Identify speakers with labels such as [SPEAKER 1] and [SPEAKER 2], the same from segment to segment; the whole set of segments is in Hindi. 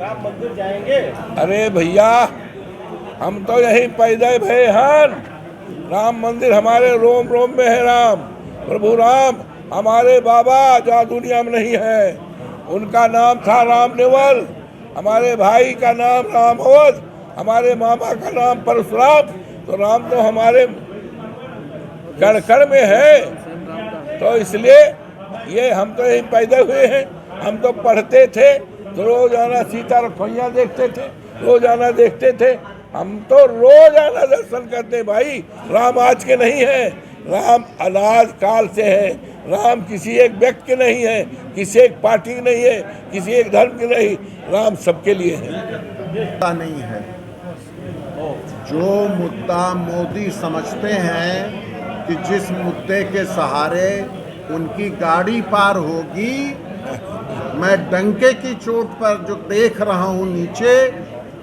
[SPEAKER 1] राम मंदिर जाएंगे?
[SPEAKER 2] अरे भैया, हम तो यही पैदा भय हैं। राम मंदिर हमारे रोम रोम में है। राम, प्रभु राम हमारे बाबा जो दुनिया में नहीं है, उनका नाम था राम नेवल। हमारे भाई का नाम राम अवध, हमारे मामा का नाम परशुराम। तो राम तो हमारे कण कण में है। तो इसलिए ये हम तो यही पैदा हुए हैं। हम तो पढ़ते थे तो रोजाना सीता रसोइया देखते थे, रोजाना देखते थे। हम तो रोजाना दर्शन करते भाई। राम आज के नहीं है, राम अनाज काल से है। राम किसी एक व्यक्ति के नहीं है, किसी एक पार्टी की नहीं है, किसी एक धर्म की नहीं। राम सबके लिए है।
[SPEAKER 3] नहीं है जो मुद्दा मोदी समझते हैं कि जिस मुद्दे के सहारे उनकी गाड़ी पार होगी, मैं डंके की चोट पर जो देख रहा हूं नीचे,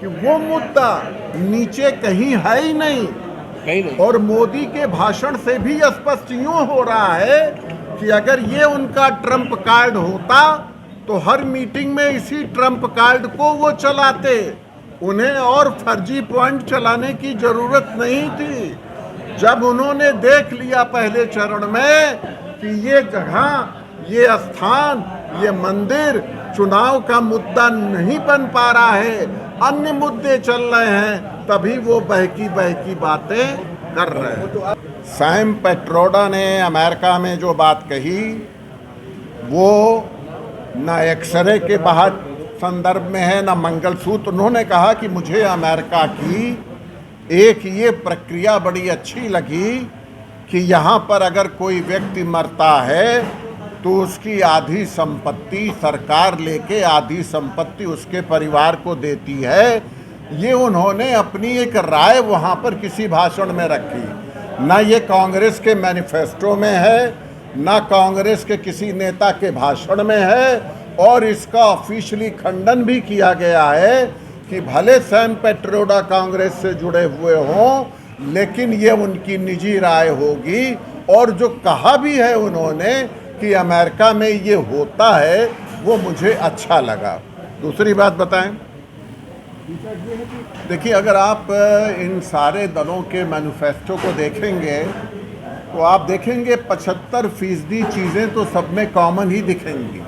[SPEAKER 3] कि वो मुद्दा नीचे कहीं है ही नहीं। और मोदी के भाषण से भी स्पष्ट यूं हो रहा है कि अगर ये उनका ट्रम्प कार्ड होता तो हर मीटिंग में इसी ट्रम्प कार्ड को वो चलाते। उन्हें और फर्जी पॉइंट चलाने की जरूरत नहीं थी। जब उन्होंने देख लिया पहले चरण में कि ये जगह, ये स्थान, ये मंदिर चुनाव का मुद्दा नहीं बन पा रहा है, अन्य मुद्दे चल रहे हैं, तभी वो बहकी बातें कर रहे हैं। सैम पेट्रोडा ने अमेरिका में जो बात कही, वो न एक्सरे के बाहर संदर्भ में है, न मंगलसूत्र। उन्होंने कहा कि मुझे अमेरिका की एक ये प्रक्रिया बड़ी अच्छी लगी कि यहाँ पर अगर कोई व्यक्ति मरता है तो उसकी आधी संपत्ति सरकार लेके आधी संपत्ति उसके परिवार को देती है। ये उन्होंने अपनी एक राय वहाँ पर किसी भाषण में रखी। ना ये कांग्रेस के मैनिफेस्टो में है, ना कांग्रेस के किसी नेता के भाषण में है, और इसका ऑफिशियली खंडन भी किया गया है कि भले सैम पेट्रोडा कांग्रेस से जुड़े हुए हों, लेकिन ये उनकी निजी राय होगी। और जो कहा भी है उन्होंने कि अमेरिका में ये होता है, वो मुझे अच्छा लगा। दूसरी बात बताएं, देखिए, अगर आप इन सारे दलों के मैनिफेस्टो को देखेंगे तो आप देखेंगे 75% चीज़ें तो सब में कॉमन ही दिखेंगी।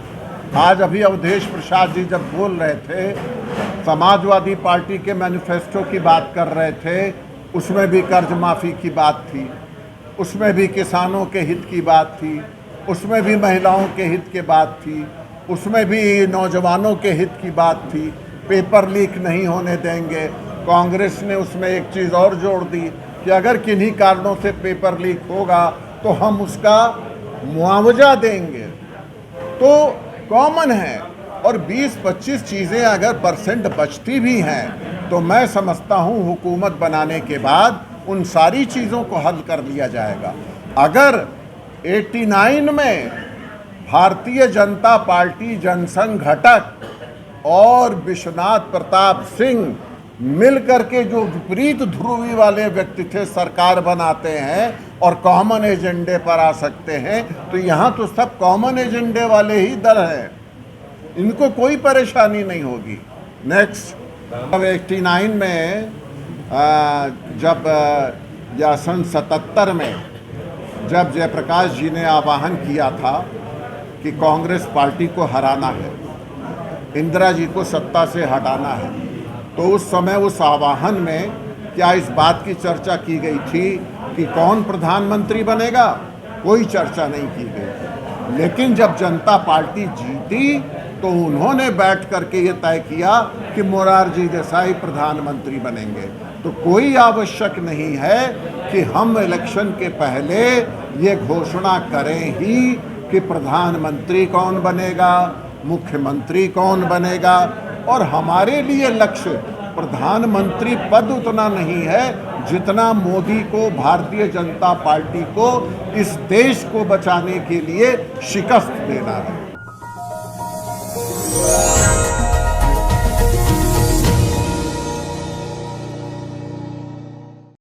[SPEAKER 3] आज अभी अवधेश प्रसाद जी जब बोल रहे थे, समाजवादी पार्टी के मैनिफेस्टो की बात कर रहे थे, उसमें भी कर्ज माफ़ी की बात थी, उसमें भी किसानों के हित की बात थी, उसमें भी महिलाओं के हित की बात थी, उसमें भी नौजवानों के हित की बात थी। पेपर लीक नहीं होने देंगे। कांग्रेस ने उसमें एक चीज़ और जोड़ दी कि अगर किन्हीं कारणों से पेपर लीक होगा तो हम उसका मुआवजा देंगे। तो कॉमन है। और 20-25 चीज़ें अगर परसेंट बचती भी हैं तो मैं समझता हूँ हुकूमत बनाने के बाद उन सारी चीज़ों को हल कर लिया जाएगा। अगर 89 में भारतीय जनता पार्टी, जनसंघ घटक और विश्वनाथ प्रताप सिंह मिल करके जो विपरीत ध्रुवी वाले व्यक्ति थे सरकार बनाते हैं और कॉमन एजेंडे पर आ सकते हैं, तो यहाँ तो सब कॉमन एजेंडे वाले ही दल हैं, इनको कोई परेशानी नहीं होगी। नेक्स्ट, अब 89 में जब या सन 77 में जब जयप्रकाश जी ने आह्वान किया था कि कांग्रेस पार्टी को हराना है, इंदिरा जी को सत्ता से हटाना है, तो उस समय उस आह्वान में क्या इस बात की चर्चा की गई थी कि कौन प्रधानमंत्री बनेगा? कोई चर्चा नहीं की गई। लेकिन जब जनता पार्टी जीती तो उन्होंने बैठ करके ये तय किया कि मोरारजी देसाई प्रधानमंत्री बनेंगे। तो कोई आवश्यक नहीं है कि हम इलेक्शन के पहले ये घोषणा करें ही कि प्रधानमंत्री कौन बनेगा, मुख्यमंत्री कौन बनेगा। और हमारे लिए लक्ष्य प्रधानमंत्री पद उतना नहीं है जितना मोदी को, भारतीय जनता पार्टी को, इस देश को बचाने के लिए शिकस्त देना है।